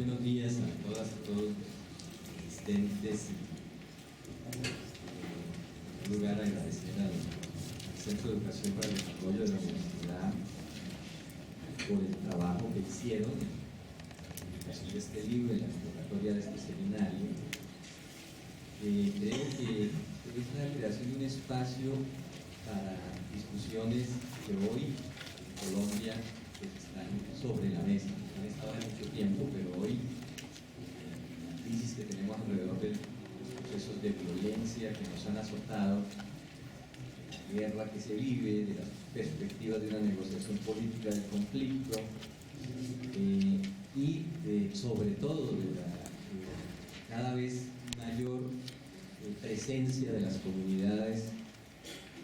buenos días a todas y todos los asistentes. En primer lugar, agradecer al Centro de Educación para el Desarrollo de la Universidad por el trabajo que hicieron en la publicación de este libro, en la convocatoria de este seminario. Creo que es la creación de un espacio para discusiones que hoy en Colombia están sobre la mesa. Han estado hace mucho tiempo, pero hoy la crisis que tenemos alrededor de los procesos de violencia que nos han azotado, la guerra que se vive, de las perspectivas de una negociación política del conflicto y sobre todo de la cada vez mayor presencia de las comunidades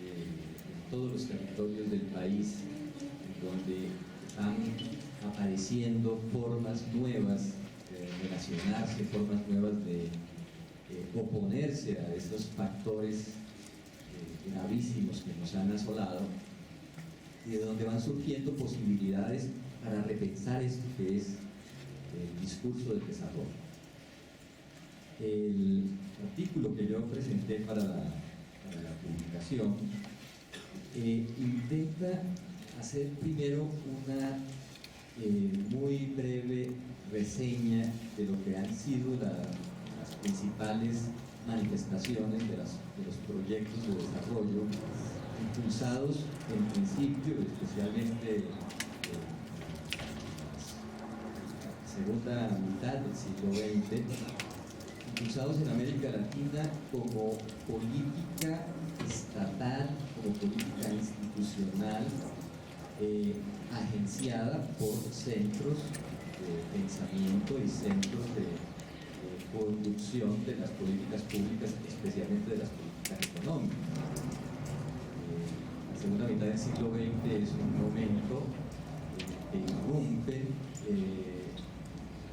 en todos los territorios del país, donde están apareciendo formas nuevas de relacionarse, formas nuevas de oponerse a estos factores gravísimos que nos han asolado, y de donde van surgiendo posibilidades para repensar esto que es el discurso del desarrollo. El artículo que yo presenté para la publicación intenta hacer primero una muy breve reseña de lo que han sido las principales manifestaciones de los proyectos de desarrollo impulsados en principio, especialmente en la segunda mitad del siglo XX, impulsados en América Latina como política estatal, como política institucional, agenciada por centros de pensamiento y centros de conducción de las políticas públicas, especialmente de las políticas económicas. La segunda mitad del siglo XX es un momento que irrumpen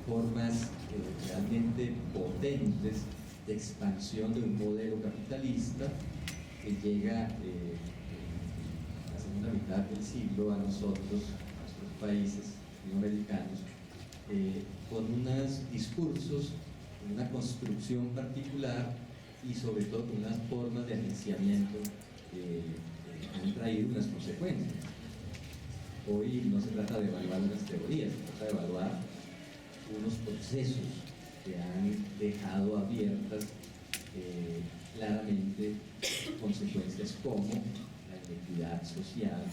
formas realmente potentes de expansión de un modelo capitalista que llega a la segunda mitad del siglo a nosotros, a nuestros países latinoamericanos, con unos discursos, una construcción particular y sobre todo con unas formas de agenciamiento que han traído unas consecuencias. Hoy no se trata de evaluar unas teorías, se trata de evaluar unos procesos que han dejado abiertas claramente consecuencias como la inequidad social,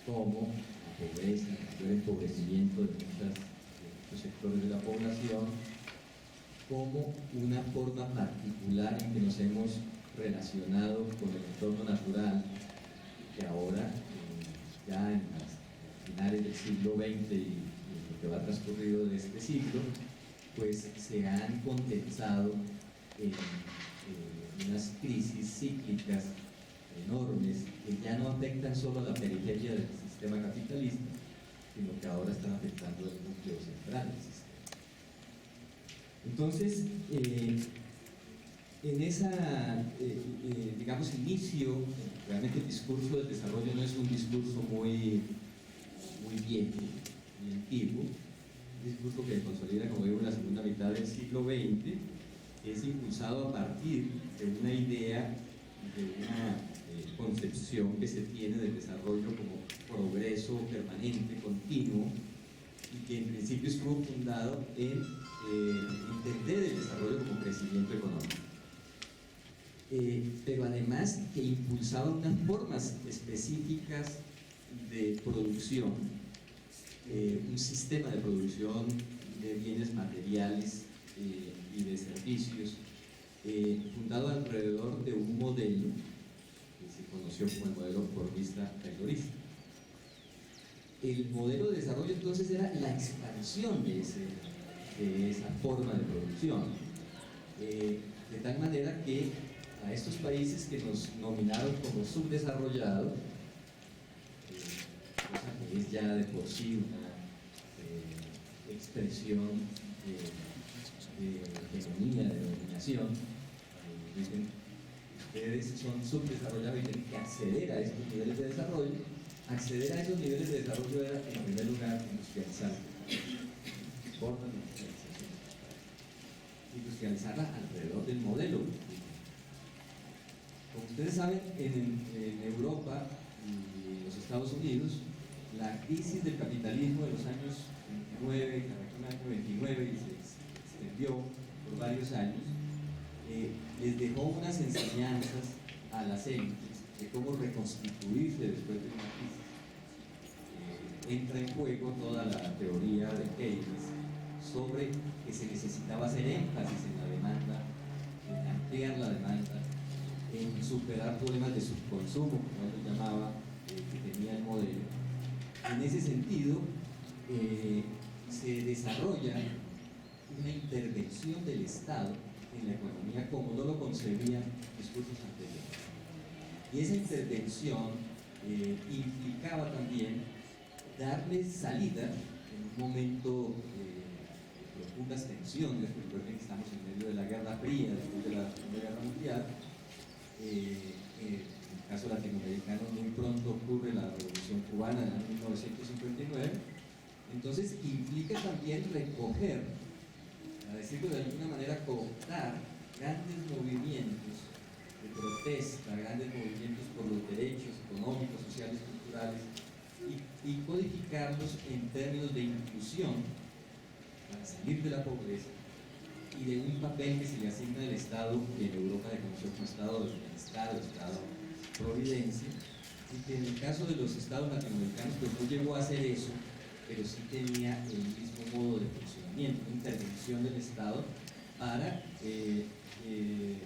como la pobreza, el empobrecimiento de muchos sectores de la población, como una forma particular en que nos hemos relacionado con el entorno natural, que ahora, ya en las finales del siglo XX y lo que va transcurrido de este siglo, pues se han condensado en unas crisis cíclicas enormes que ya no afectan solo a la periferia del sistema capitalista, sino que ahora están afectando el núcleo central del sistema. Entonces, en esa, digamos, inicio, realmente el discurso del desarrollo no es un discurso muy viejo, muy antiguo, un discurso que consolida, como digo, en la segunda mitad del siglo XX, es impulsado a partir de una idea, de una concepción que se tiene del desarrollo como progreso permanente, continuo, y que en principio estuvo fundado en entender el desarrollo como crecimiento económico. Pero además que impulsaba unas formas específicas de producción, un sistema de producción de bienes materiales y de servicios, fundado alrededor de un modelo que se conoció como el modelo fordista-taylorista. El modelo de desarrollo entonces era la expansión de esa forma de producción, de tal manera que a estos países que nos nominaron como subdesarrollados, cosa que es ya de por sí una expresión de hegemonía, de dominación, dicen, ustedes son subdesarrollados y tienen que acceder a estos niveles de desarrollo. Acceder a esos niveles de desarrollo era, en primer lugar, industrializar, formas de industrialización. socializarla alrededor del modelo. Como ustedes saben, en Europa y en los Estados Unidos, la crisis del capitalismo de los años 29, que arrancó en el año 29 y se extendió por varios años, les dejó unas enseñanzas a las élites de cómo reconstituirse después de una crisis. Entra en juego toda la teoría de Keynes sobre que se necesitaba hacer énfasis en la demanda, en ampliar la demanda, en superar problemas de subconsumo, como él lo llamaba, que tenía el modelo. En ese sentido, se desarrolla una intervención del Estado en la economía como no lo concebían discursos anteriores. Y esa intervención implicaba también darle salida en un momento de profundas tensiones. Recuerden que estamos en medio de la Guerra Fría, después de la Segunda Guerra Mundial. En el caso latinoamericano, muy pronto ocurre la Revolución Cubana en el año 1959. Entonces implica también recoger, a decirlo de alguna manera, cooptar grandes movimientos de protesta, grandes movimientos por los derechos económicos, sociales, culturales, y codificarlos en términos de inclusión para salir de la pobreza y de un papel que se le asigna al Estado, que en Europa se conoció como Estado del Bienestar o Estado Providencia, y que en el caso de los estados latinoamericanos pues no llegó a hacer eso, pero sí tenía el mismo modo de funcionamiento, una intervención del Estado para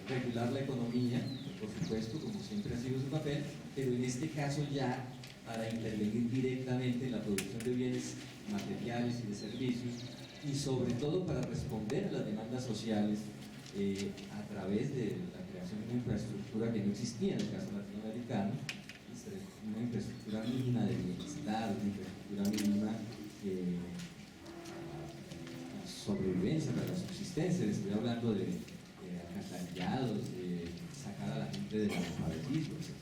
regular la economía, por supuesto, como siempre ha sido su papel, pero en este caso ya para intervenir directamente en la producción de bienes materiales y de servicios, y sobre todo para responder a las demandas sociales a través de la creación de una infraestructura que no existía en el caso latinoamericano, una infraestructura mínima de bienestar, una infraestructura mínima para la sobrevivencia, para la subsistencia. Estoy hablando de alcantarillados, de sacar a la gente del analfabetismo, etc.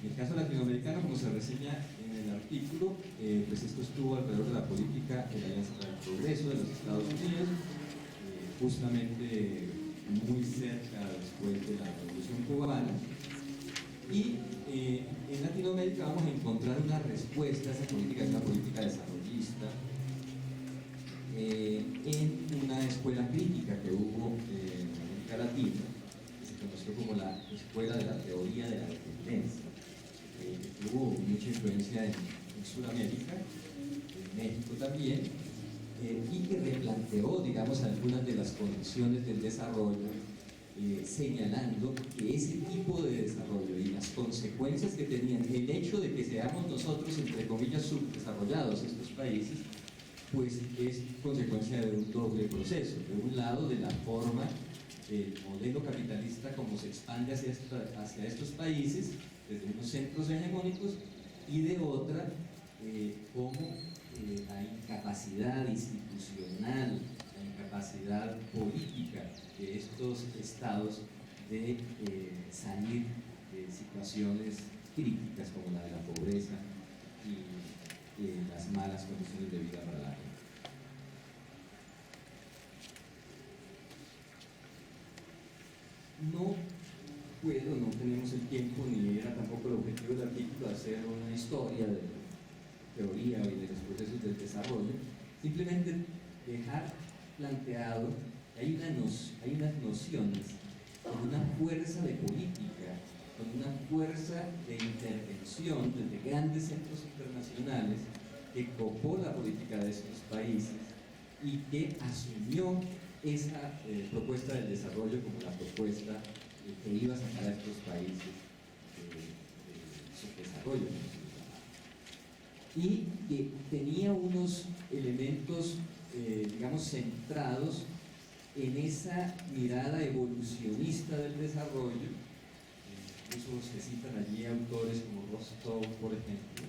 En el caso latinoamericano, como se reseña en el artículo, pues esto estuvo alrededor de la política de la Alianza para el Progreso de los Estados Unidos, justamente muy cerca después de la Revolución Cubana. Y en Latinoamérica vamos a encontrar una respuesta a esa política, es una política desarrollista, en una escuela crítica que hubo en América Latina, que se conoció como la Escuela de la Teoría de la Dependencia, que tuvo mucha influencia en Sudamérica, en México también, y que replanteó, digamos, algunas de las condiciones del desarrollo, señalando que ese tipo de desarrollo y las consecuencias que tenían el hecho de que seamos nosotros, entre comillas, subdesarrollados estos países, pues es consecuencia de un doble proceso. De un lado, de la forma del modelo capitalista como se expande hacia estos países, desde unos centros hegemónicos, y de otra, cómo la incapacidad institucional, la incapacidad política de estos estados de salir de situaciones críticas como la de la pobreza y las malas condiciones de vida para la gente. No puedo, no tenemos el tiempo, ni era tampoco el objetivo del artículo hacer una historia de teoría y de los procesos del desarrollo, simplemente dejar planteado que hay unas nociones con una fuerza de política, con una fuerza de intervención desde grandes centros internacionales que copó la política de estos países y que asumió esa propuesta del desarrollo como la propuesta que iba a sacar a estos países de su desarrollo, y que tenía unos elementos, digamos, centrados en esa mirada evolucionista del desarrollo. Incluso se citan allí autores como Rostow, por ejemplo,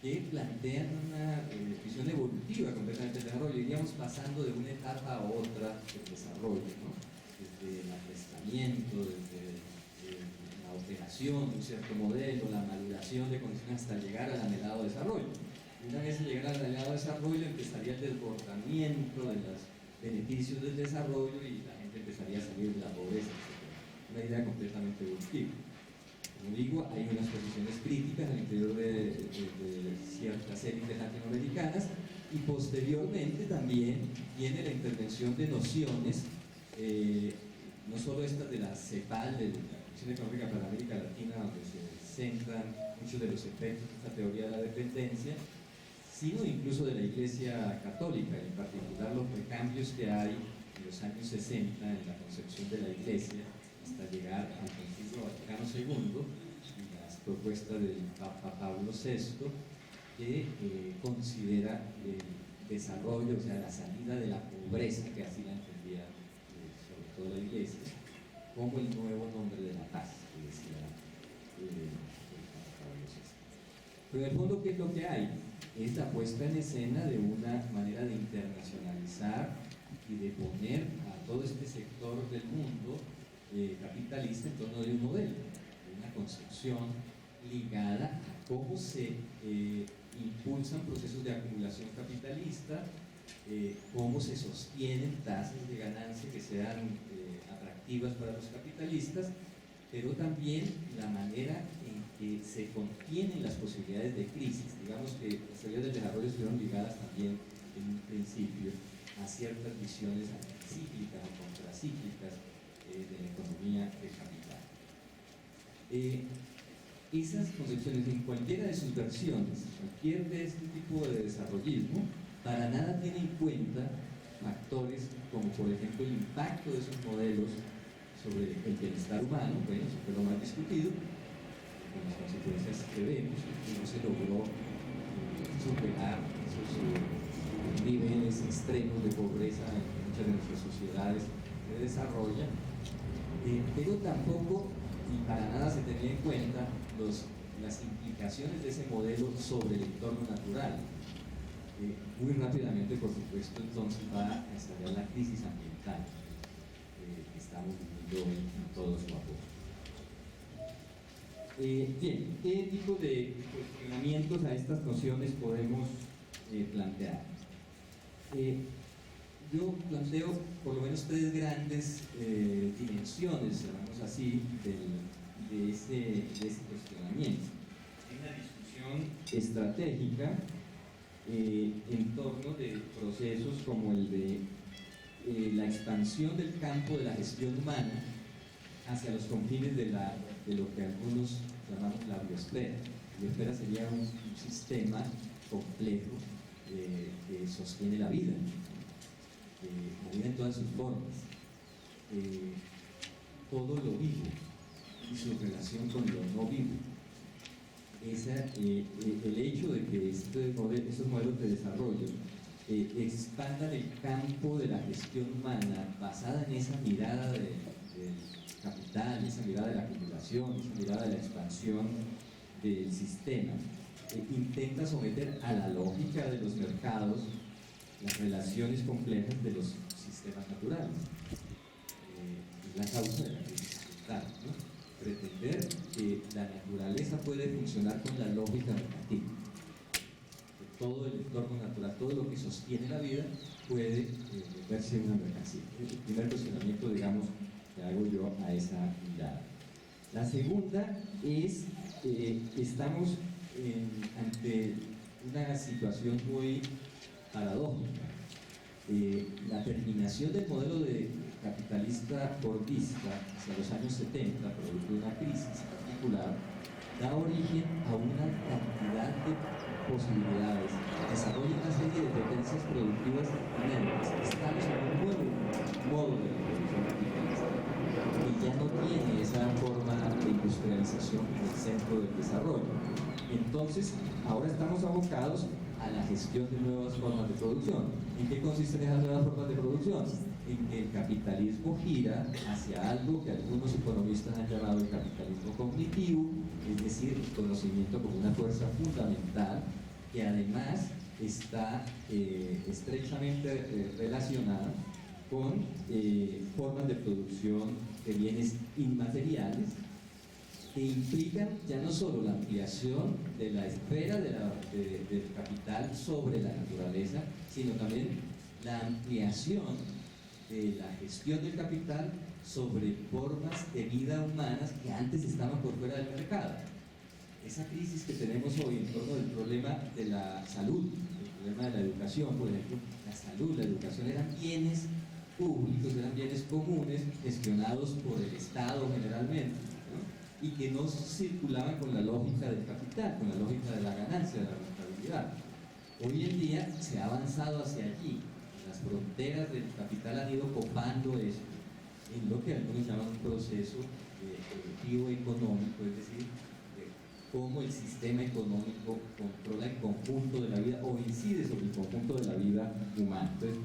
que plantean una visión evolutiva completamente del desarrollo. Iríamos pasando de una etapa a otra del desarrollo, ¿no? Desde el aprestamiento, desde la operación de un cierto modelo, la maduración de condiciones hasta llegar al anhelado desarrollo. Y una vez se llegara al anhelado desarrollo, empezaría el desbordamiento de los beneficios del desarrollo y la gente gustaría salir de la pobreza, etc. Una idea completamente evolutiva. Como digo, hay unas posiciones críticas al interior de ciertas élites latinoamericanas, y posteriormente también viene la intervención de nociones, no solo estas de la CEPAL, de la Comisión Económica para América Latina, donde se centran muchos de los efectos de esta teoría de la dependencia, sino incluso de la Iglesia Católica, en particular los recambios que hay en los años 60 en la concepción de la Iglesia, hasta llegar al Concilio Vaticano II y las propuestas del Papa Pablo VI, que considera el desarrollo, o sea, la salida de la pobreza, que así la entendía sobre todo la Iglesia, como el nuevo nombre de la paz, que decía el Papa Pablo VI. Pero en el fondo, ¿qué es lo que hay? Es la puesta en escena de una manera de internacionalizar y de poner a todo este sector del mundo capitalista en torno de un modelo, de una concepción ligada a cómo se impulsan procesos de acumulación capitalista, cómo se sostienen tasas de ganancia que sean atractivas para los capitalistas, pero también la manera en que se contienen las posibilidades de crisis. Digamos que las teorías del desarrollo estuvieron ligadas también en un principio a ciertas visiones anticíclicas o contracíclicas de la economía del capital. Esas concepciones, en cualquiera de sus versiones, cualquier de este tipo de desarrollismo, para nada tiene en cuenta factores como, por ejemplo, el impacto de esos modelos sobre el bienestar humano. Bueno, eso fue lo más discutido, con las consecuencias que vemos, que no se logró superar esos niveles extremos de pobreza en muchas de nuestras sociedades que desarrollan, pero tampoco y para nada se tenía en cuenta las implicaciones de ese modelo sobre el entorno natural. Muy rápidamente, por supuesto, entonces va a estallar la crisis ambiental que estamos viviendo en todo su apogeo. Bien, ¿qué tipo de cuestionamientos a estas nociones podemos plantear? Yo planteo por lo menos tres grandes dimensiones, llamamos así, de ese cuestionamiento. Hay una discusión estratégica en torno de procesos como el de la expansión del campo de la gestión humana hacia los confines de lo que algunos llamamos la biosfera. La biosfera sería un sistema complejo que sostiene la vida en todas sus formas, todo lo vivo y su relación con lo no vivo. El hecho de que estos modelos de desarrollo expandan el campo de la gestión humana basada en esa mirada del capital, esa mirada de la acumulación, esa mirada de la expansión del sistema, intenta someter a la lógica de los mercados las relaciones complejas de los sistemas naturales. Es la causa de la crisis ambiental, ¿no? Pretender que la naturaleza puede funcionar con la lógica mercantil. Que todo el entorno natural, todo lo que sostiene la vida, puede verse en una mercancía. Es el primer cuestionamiento, digamos, que hago yo a esa mirada. La segunda es que estamos ante una situación muy paradójica. La terminación del modelo de capitalista fordista hacia los años 70, producto de una crisis particular, da origen a una cantidad de posibilidades, desarrolla una serie de tendencias productivas inéditas. Estamos en un nuevo modo de producción capitalista que ya no tiene esa forma de industrialización en el centro del desarrollo. Entonces, ahora estamos abocados a la gestión de nuevas formas de producción. ¿En qué consisten esas nuevas formas de producción? En que el capitalismo gira hacia algo que algunos economistas han llamado el capitalismo cognitivo, es decir, el conocimiento como una fuerza fundamental que además está estrechamente relacionada con formas de producción de bienes inmateriales que implican ya no solo la ampliación de la esfera del capital sobre la naturaleza, sino también la ampliación de la gestión del capital sobre formas de vida humanas que antes estaban por fuera del mercado. Esa crisis que tenemos hoy en torno del problema de la salud, el problema de la educación, por ejemplo, la salud, la educación eran bienes públicos, eran bienes comunes gestionados por el Estado generalmente, ¿no? Y que no circulaban con la lógica del capital, con la lógica de la ganancia, de la rentabilidad. Hoy en día se ha avanzado hacia allí. Las fronteras del capital han ido copando esto en lo que algunos llaman un proceso productivo económico, es decir, cómo el sistema económico controla el conjunto de la vida o incide sobre el conjunto de la vida humana. Entonces,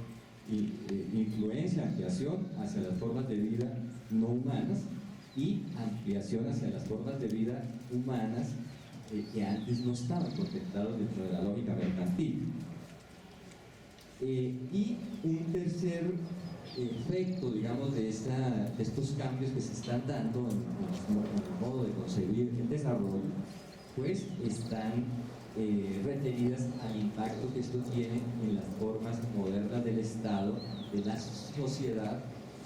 influencia, ampliación hacia las formas de vida no humanas y ampliación hacia las formas de vida humanas que antes no estaban contemplados dentro de la lógica mercantil. Y un tercer efecto, digamos, de estos cambios que se están dando en el modo de concebir el desarrollo, pues están referidas al impacto que esto tiene en las formas modernas del Estado, de la sociedad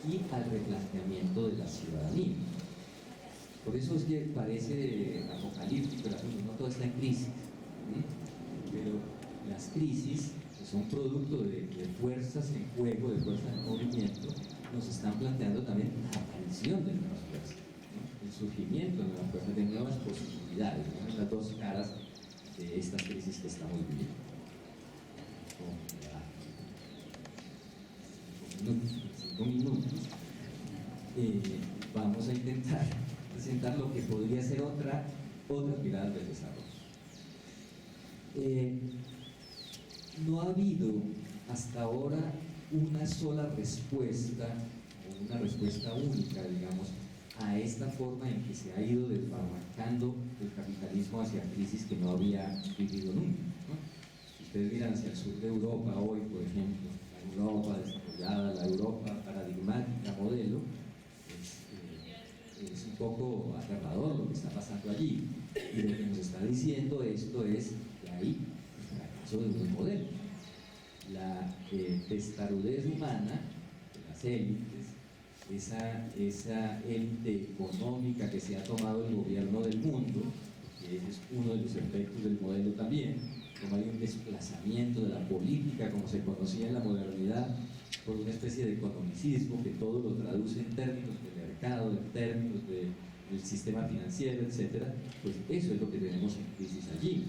y al replanteamiento de la ciudadanía. Por eso es que parece apocalíptico el asunto, no todo está en crisis, ¿sí? Pero las crisis, que son producto de fuerzas en juego, de fuerzas en movimiento, nos están planteando también la aparición de nuevas fuerzas, ¿no? El surgimiento de nuevas fuerzas, de nuevas posibilidades, ¿no? Las dos caras de estas crisis que estamos viviendo. En 5 minutos vamos a intentar presentar lo que podría ser otra mirada del desarrollo. No ha habido hasta ahora una sola respuesta, o una respuesta única, digamos, a esta forma en que se ha ido desbarrancando el capitalismo hacia crisis que no había vivido nunca, ¿no? Si ustedes miran hacia el sur de Europa hoy, por ejemplo, la Europa desarrollada, la Europa paradigmática, modelo, es un poco aterrador lo que está pasando allí. Y lo que nos está diciendo esto es que hay el fracaso de un modelo. La testarudez humana de las élites, esa élite económica que se ha tomado el gobierno del mundo, que ese es uno de los efectos del modelo también, como hay un desplazamiento de la política como se conocía en la modernidad por una especie de economicismo que todo lo traduce en términos de mercado, en términos del sistema financiero, etc. Pues eso es lo que tenemos en crisis allí.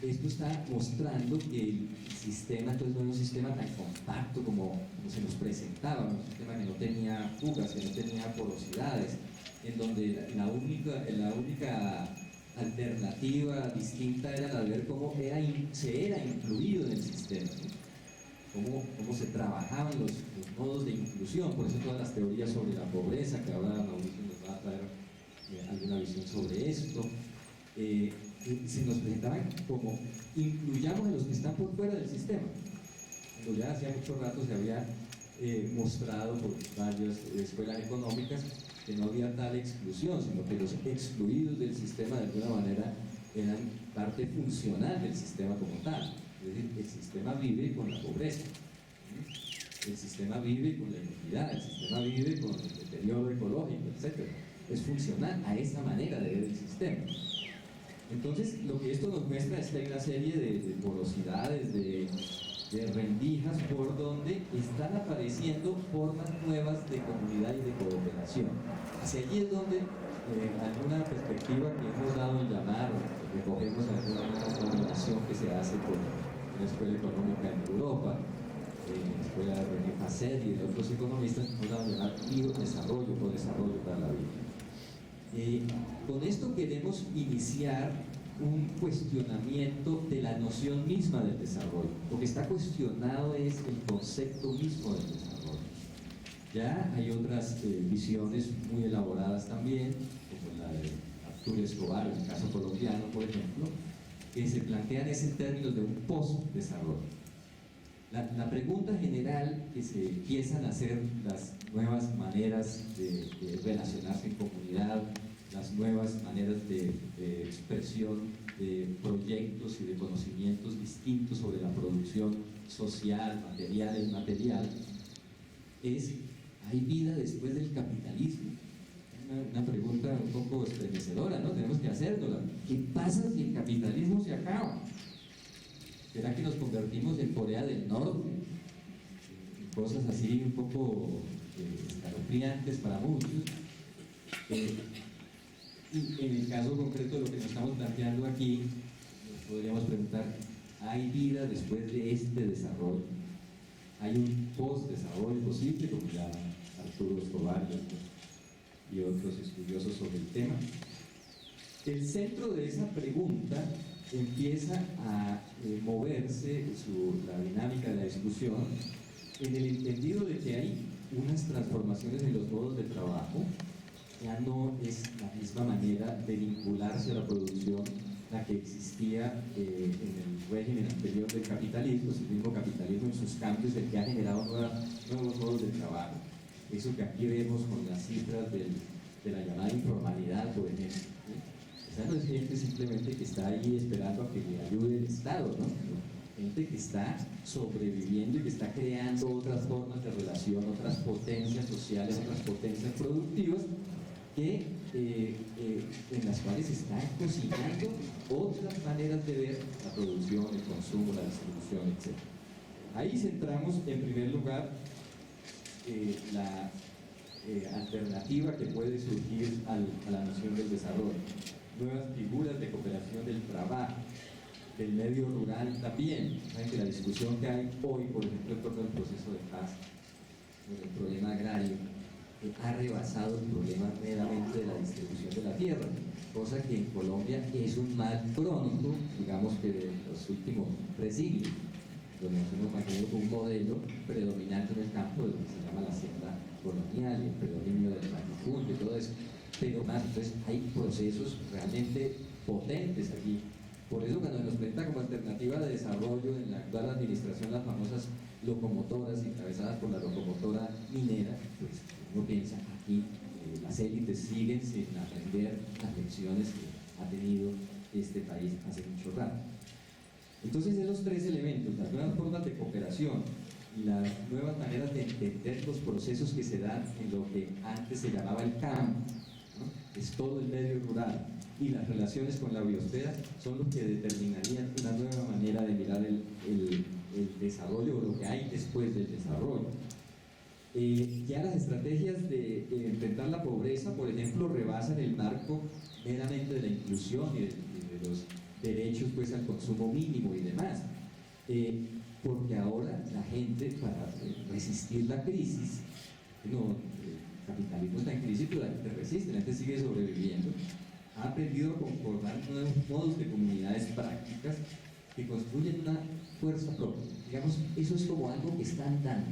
Esto está mostrando que el sistema entonces no es un sistema tan compacto como se nos presentaba, un sistema que no tenía fugas, que no tenía porosidades, en donde la única alternativa distinta era la de ver cómo se era incluido en el sistema, ¿no? Cómo se trabajaban los modos de inclusión. Por eso todas las teorías sobre la pobreza, que ahora Mauricio nos va a traer alguna visión sobre esto, se nos presentaban como incluyamos a los que están por fuera del sistema. Cuando ya hacía mucho rato se había mostrado por varias escuelas económicas que no había tal exclusión, sino que los excluidos del sistema de alguna manera eran parte funcional del sistema como tal. Es decir, el sistema vive con la pobreza, el sistema vive con la inequidad, el sistema vive con el deterioro ecológico, etc. Es funcional a esa manera de ver el sistema. Entonces, lo que esto nos muestra es que hay una serie de porosidades, de rendijas por donde están apareciendo formas nuevas de comunidad y de cooperación. Hacia allí es donde alguna perspectiva que hemos dado en llamar, recogemos alguna denominación que se hace por la Escuela Económica en Europa, la Escuela de René Facet y de otros economistas, hemos dado en llamar desarrollo o desarrollo para la vida. Con esto queremos iniciar un cuestionamiento de la noción misma del desarrollo. Lo que está cuestionado es el concepto mismo del desarrollo. Ya hay otras visiones muy elaboradas también, como la de Arturo Escobar, en el caso colombiano, por ejemplo, que se plantean es en términos de un post-desarrollo. La pregunta general que se empiezan a hacer las nuevas maneras de relacionarse en comunidad, las nuevas maneras de expresión de proyectos y de conocimientos distintos sobre la producción social, material e inmaterial, es: ¿hay vida después del capitalismo? Una pregunta un poco estremecedora, ¿no? Tenemos que hacérnosla. ¿Qué pasa si el capitalismo se acaba? ¿Será que nos convertimos en Corea del Norte? Cosas así un poco escalofriantes para muchos. Y en el caso concreto de lo que nos estamos planteando aquí, nos podríamos preguntar: ¿hay vida después de este desarrollo? ¿Hay un post-desarrollo posible, como ya Arturo Escobar y otros estudiosos sobre el tema? El centro de esa pregunta empieza a moverse la dinámica de la discusión en el entendido de que hay unas transformaciones en los modos de trabajo. Ya no es la misma manera de vincularse a la producción la que existía en el régimen anterior del capitalismo. Es el mismo capitalismo en sus cambios el que ha generado nuevos modos de trabajo. Eso que aquí vemos con las cifras de la llamada informalidad, por ejemplo. Esa no es gente simplemente que está ahí esperando a que le ayude el Estado, ¿no? Gente que está sobreviviendo y que está creando otras formas de relación, otras potencias sociales, otras potencias productivas, en las cuales se están cocinando otras maneras de ver la producción, el consumo, la distribución, etc. Ahí centramos en primer lugar la alternativa que puede surgir a la noción del desarrollo. Nuevas figuras de cooperación del trabajo, del medio rural también. Saben que la discusión que hay hoy, por ejemplo, en torno al proceso de paz, sobre el problema agrario, ha rebasado el problema meramente de la distribución de la tierra, cosa que en Colombia es un mal crónico, digamos que de los últimos 3 siglos, donde nos hemos mantenido un modelo predominante en el campo de lo que se llama la hacienda colonial y el predominio del latifundio y todo eso. Pero más, entonces hay procesos realmente potentes aquí. Por eso cuando nos presenta como alternativa de desarrollo en la actual administración las famosas locomotoras encabezadas por la locomotora minera, pues uno piensa aquí las élites siguen sin aprender las lecciones que ha tenido este país hace mucho rato. Entonces esos 3 elementos, las nuevas formas de cooperación y las nuevas maneras de entender los procesos que se dan en lo que antes se llamaba el campo, ¿no? Es todo el medio rural, y las relaciones con la biosfera son los que determinarían una nueva manera de mirar el desarrollo o lo que hay después del desarrollo. Ya las estrategias de enfrentar la pobreza, por ejemplo, rebasan el marco meramente de la inclusión y de los derechos pues, al consumo mínimo y demás. Porque ahora la gente, para resistir la crisis, el capitalismo está en crisis, pero la gente resiste, la gente sigue sobreviviendo, ha aprendido a conformar nuevos modos de comunidades prácticas que construyen una fuerza propia. Digamos, eso es como algo que están dando.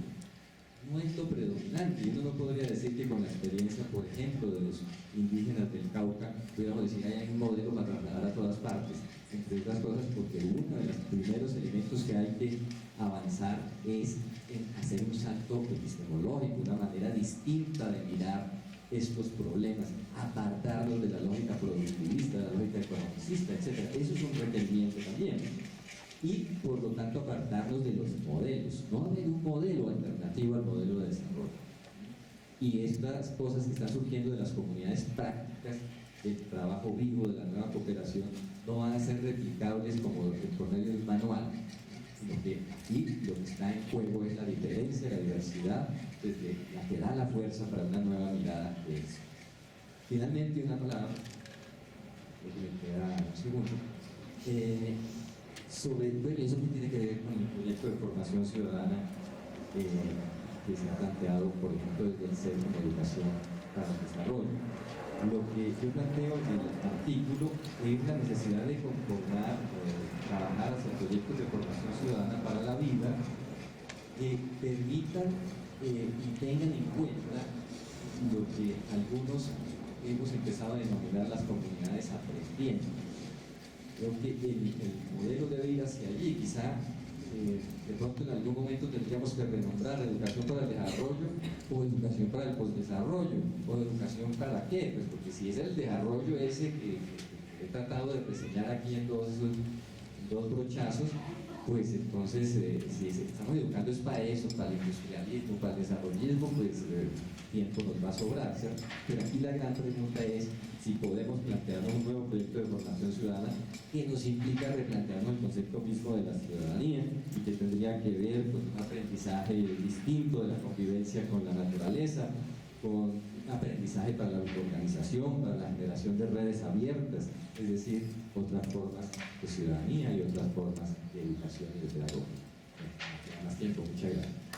No es lo predominante, y uno no podría decir que con la experiencia, por ejemplo, de los indígenas del Cauca, pudiéramos decir que hay un modelo para trasladar a todas partes, entre otras cosas porque uno de los primeros elementos que hay que avanzar es en hacer un salto epistemológico, una manera distinta de mirar estos problemas, apartarlos de la lógica productivista, de la lógica economicista, etc. Eso es un requerimiento también. Y por lo tanto apartarnos de los modelos, no haber un modelo alternativo al modelo de desarrollo. Y estas cosas que están surgiendo de las comunidades prácticas, del trabajo vivo, de la nueva cooperación, no van a ser replicables como por medio del manual, sino que aquí lo que está en juego es la diferencia, la diversidad, desde la que da la fuerza para una nueva mirada de eso. Finalmente, una palabra, lo que me queda un segundo, bueno, eso tiene que ver con el proyecto de formación ciudadana que se ha planteado, por ejemplo, desde el Centro de Educación para el Desarrollo. Lo que yo planteo en el artículo es la necesidad de conformar, trabajar hacia proyectos de formación ciudadana para la vida que permitan y tengan en cuenta lo que algunos hemos empezado a denominar las comunidades aprendientes. Creo que el modelo debe ir hacia allí, quizá de pronto en algún momento tendríamos que renombrar educación para el desarrollo o educación para el postdesarrollo, o educación para qué, pues porque si es el desarrollo ese que he tratado de reseñar aquí en dos brochazos, pues entonces si estamos educando es para eso, para el industrialismo, para el desarrollismo, pues tiempo nos va a sobrar, ¿cierto? Pero aquí la gran pregunta es si podemos plantearnos un nuevo proyecto de formación ciudadana que nos implica replantearnos el concepto mismo de la ciudadanía y que tendría que ver con un aprendizaje distinto de la convivencia con la naturaleza, con un aprendizaje para la autoorganización, para la generación de redes abiertas, es decir, otras formas de ciudadanía y otras formas de educación y de pedagogía. No queda más tiempo, muchas gracias.